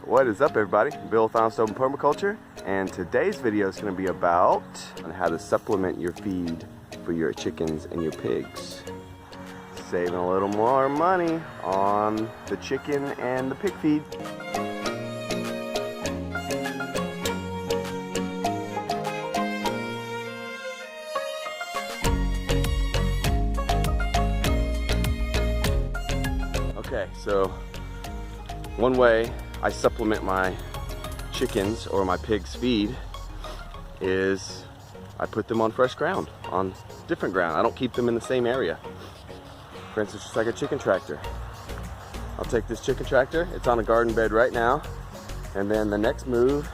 What is up, everybody? Bill with Homesteading Permaculture, and today's video is going to be about on how to supplement your feed for your chickens and your pigs. Saving a little more money on the chicken and the pig feed. Okay, so one way I supplement my chickens or my pigs' feed is I put them on fresh ground, on different ground. I don't keep them in the same area. For instance, just like a chicken tractor. I'll take this chicken tractor, it's on a garden bed right now, and then the next move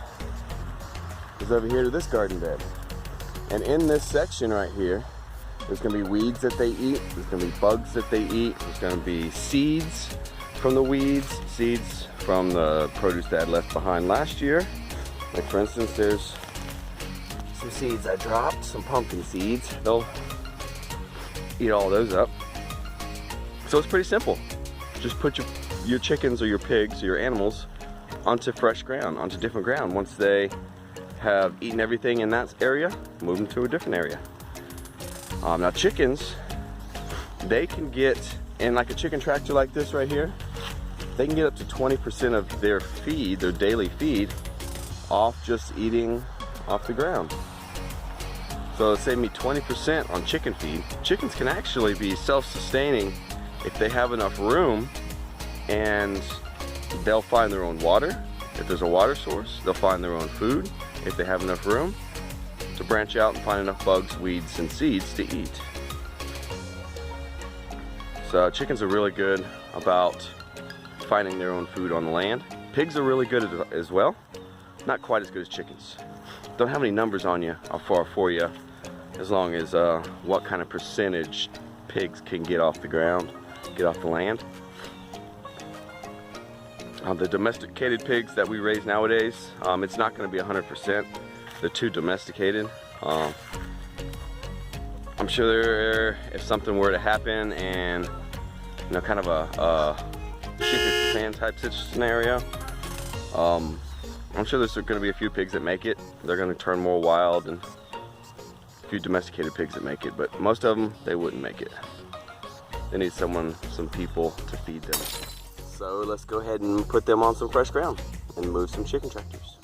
is over here to this garden bed. And in this section right here, there's gonna be weeds that they eat, there's gonna be bugs that they eat, there's gonna be seeds from the weeds, seeds from the produce Dad left behind last year. Like for instance, there's some seeds I dropped, some pumpkin seeds. They'll eat all those up. So it's pretty simple. Just put your chickens or your pigs or your animals onto fresh ground, onto different ground. Once they have eaten everything in that area, move them to a different area. Now chickens, they can get, in like a chicken tractor like this right here, they can get up to 20% of their feed, their daily feed, off just eating off the ground. So save me 20% on chicken feed. Chickens can actually be self-sustaining if they have enough room, and they'll find their own water. If there's a water source, they'll find their own food if they have enough room to branch out and find enough bugs, weeds, and seeds to eat. So chickens are really good about finding their own food on the land. Pigs are really good as well. Not quite as good as chickens. Don't have any numbers on you for you, as long as what kind of percentage pigs can get off the ground, get off the land. The domesticated pigs that we raise nowadays, it's not going to be 100%. They're too domesticated. I'm sure if something were to happen and kind of a sheep fan type scenario, I'm sure there's going to be a few pigs that make it. They're going to turn more wild, and a few domesticated pigs that make it, but most of them, they wouldn't make it. They need some people to feed them. So let's go ahead and put them on some fresh ground and move some chicken tractors.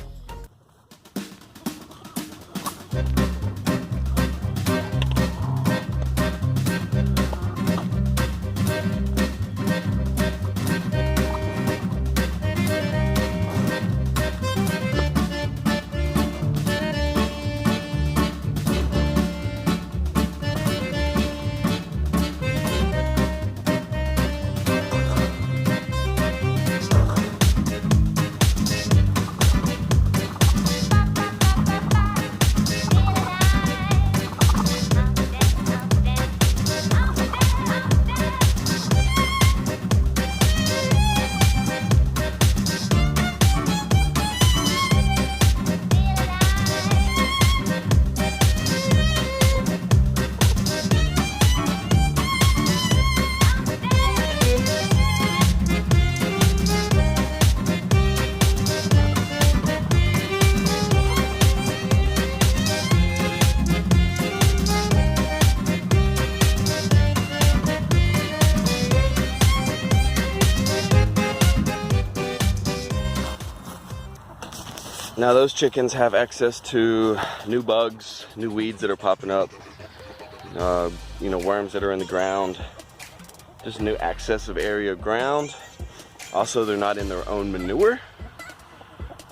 Now those chickens have access to new bugs, new weeds that are popping up, worms that are in the ground, just new access of area of ground. Also, they're not in their own manure.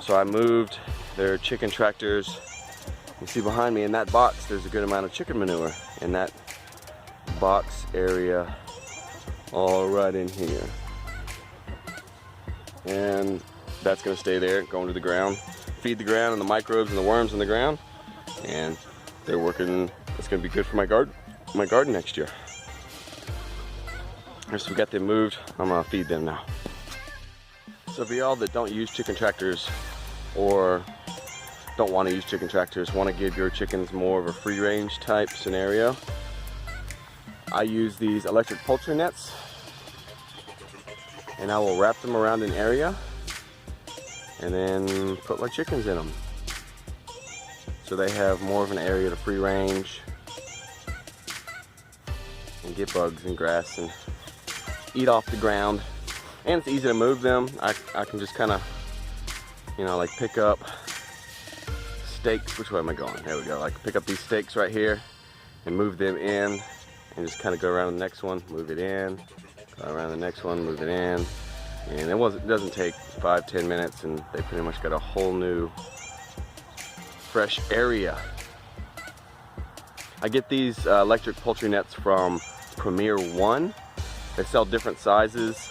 So I moved their chicken tractors. You see behind me in that box, there's a good amount of chicken manure in that box area, all right in here. And that's gonna stay there, going to the ground. Feed the ground and the microbes and the worms in the ground, and they're working. It's going to be good for my garden next year. So we got them moved. I'm going to feed them now. So for y'all that don't use chicken tractors or don't want to use chicken tractors, want to give your chickens more of a free range type scenario, I use these electric poultry nets, and I will wrap them around an area and then put my chickens in them. So they have more of an area to free range and get bugs and grass and eat off the ground. And it's easy to move them. I can just kind of, you know, like pick up stakes. Which way am I going? There we go. I can pick up these stakes right here and move them in and just kind of go around the next one, move it in, go around the next one, move it in. And it doesn't take 5-10 minutes, and they pretty much got a whole new fresh area. I get these electric poultry nets from Premier One. They sell different sizes.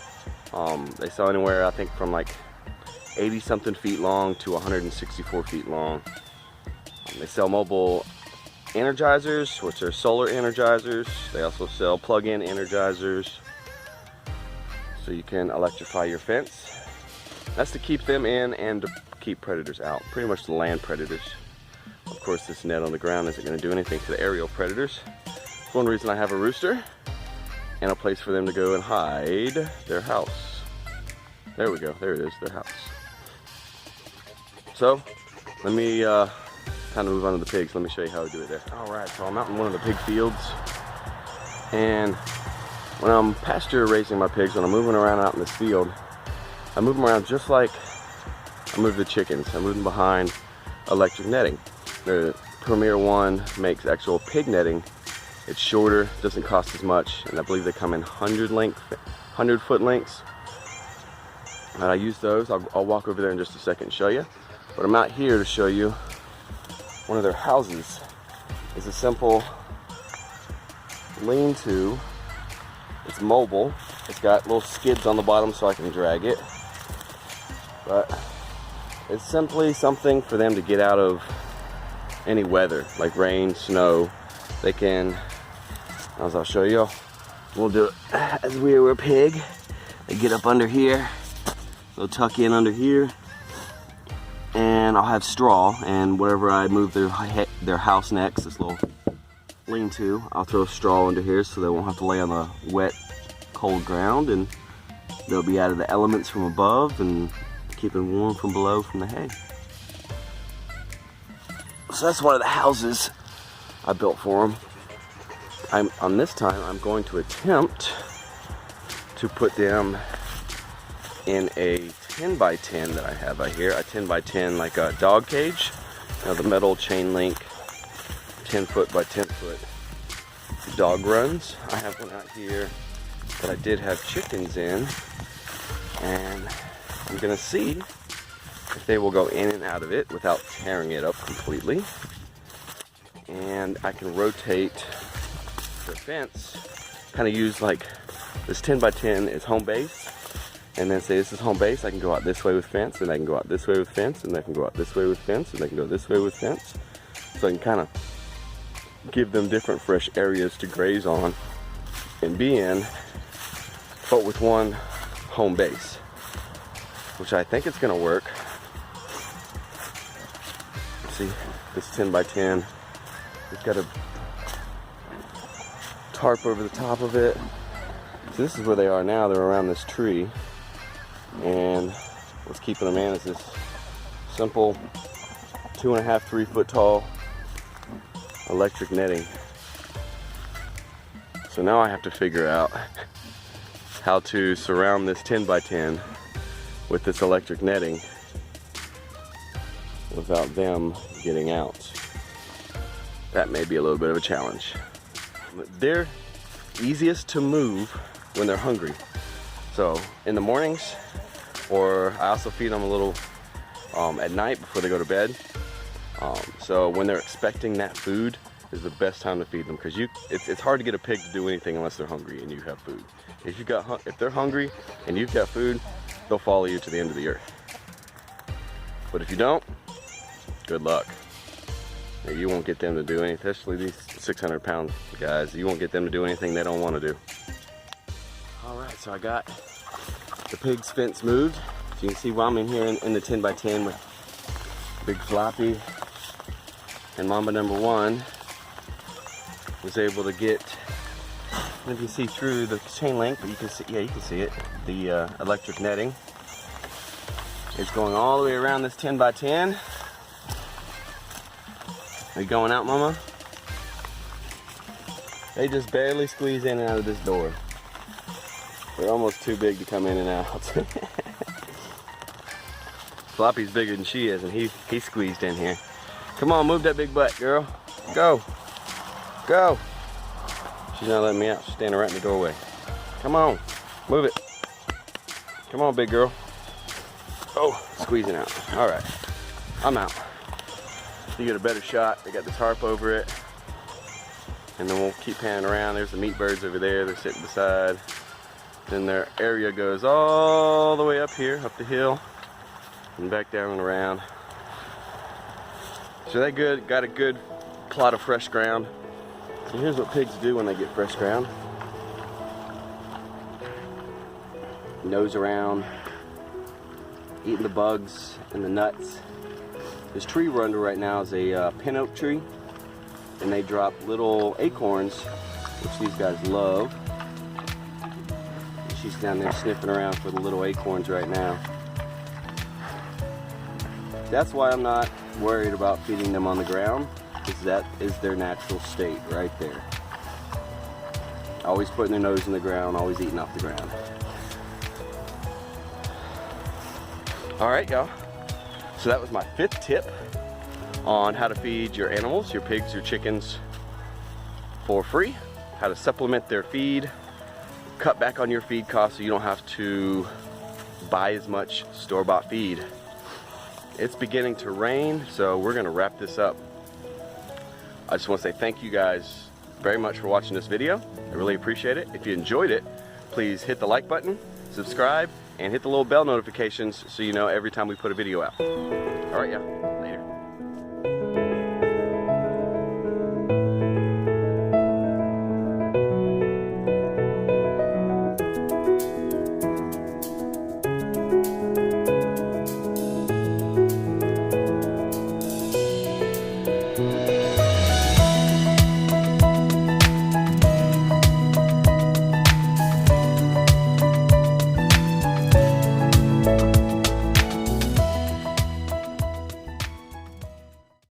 They sell anywhere, I think, from like 80 something feet long to 164 feet long. They sell mobile energizers, which are solar energizers. They also sell plug-in energizers, so you can electrify your fence. That's to keep them in and to keep predators out, pretty much the land predators. Of course, this net on the ground isn't going to do anything to the aerial predators. That's one reason I have a rooster and a place for them to go and hide their house. There we go, there it is, their house. So, let me kind of move on to the pigs. Let me show you how I do it there. All right, so I'm out in one of the pig fields, and when I'm pasture raising my pigs, when I'm moving around out in this field, I move them around just like I move the chickens. I move them behind electric netting. The Premier One makes actual pig netting. It's shorter, doesn't cost as much, and I believe they come in 100-foot lengths. And I use those. I'll walk over there in just a second and show you. But I'm out here to show you one of their houses. It's a simple lean-to. It's mobile. It's got little skids on the bottom so I can drag it. But it's simply something for them to get out of any weather, like rain, snow. They can, as I'll show you, we'll do it as we were a pig. They get up under here, they'll tuck in under here, and I'll have straw, and wherever I move their house next, this little lean-to, I'll throw straw under here so they won't have to lay on the wet, cold ground, and they'll be out of the elements from above and keeping warm from below from the hay. So that's one of the houses I built for them. On this time, I'm going to attempt to put them in a 10 by 10 that I have out here. A 10 by 10 like a dog cage. You know, the metal chain link 10 foot by 10 foot dog runs. I have one out here that I did have chickens in, and I'm gonna see if they will go in and out of it without tearing it up completely. And I can rotate the fence, kind of use like this 10 by 10 is home base, and then say this is home base. I can go out this way with fence, and I can go out this way with fence, and I can go out this way with fence, and I can go this way with fence. So I can kind of give them different fresh areas to graze on and be in, but with one home base, which I think it's gonna work. See, this 10 by 10, it's got a tarp over the top of it. So this is where they are now. They're around this tree, and what's keeping them in is this simple 2.5-3 foot tall electric netting. So now I have to figure out how to surround this 10 by 10 with this electric netting without them getting out. That may be a little bit of a challenge. They're easiest to move when they're hungry. So in the mornings, or I also feed them a little at night before they go to bed. So when they're expecting that food is the best time to feed them, because it's hard to get a pig to do anything unless they're hungry and you have food. If they're hungry and you've got food, they'll follow you to the end of the earth. But if you don't, good luck. You won't get them to do anything, especially these 600-pound guys. You won't get them to do anything they don't want to do. All right, so I got the pig's fence moved. So you can see while I'm in here in the 10 by 10 with Big Floppy and Mamba number 1, was able to get, I don't know if you can see through the chain link, but you can see, yeah, you can see it, the electric netting. It's going all the way around this 10 by 10. Are you going out, Mama? They just barely squeeze in and out of this door. They're almost too big to come in and out. Floppy's bigger than she is, and he squeezed in here. Come on, move that big butt, girl. Go. Go. She's not letting me out. She's standing right in the doorway. Come on. Move it. Come on, big girl. Oh, squeezing out. All right. I'm out. You get a better shot. They got the tarp over it. And then we'll keep panning around. There's the meat birds over there. They're sitting beside. Then their area goes all the way up here, up the hill, and back down and around. So they got a good plot of fresh ground. So here's what pigs do when they get fresh ground. Nose around, eating the bugs and the nuts. This tree we're under right now is a pin oak tree, and they drop little acorns, which these guys love. She's down there sniffing around for the little acorns right now. That's why I'm not worried about feeding them on the ground, because that is their natural state right there. Always putting their nose in the ground, always eating off the ground. Alright, y'all. So that was my 5th tip on how to feed your animals, your pigs, your chickens, for free. How to supplement their feed. Cut back on your feed costs so you don't have to buy as much store-bought feed. It's beginning to rain, so we're gonna wrap this up. I just want to say thank you guys very much for watching this video. I really appreciate it. If you enjoyed it, please hit the like button, subscribe, and hit the little bell notifications so you know every time we put a video out. All right, yeah.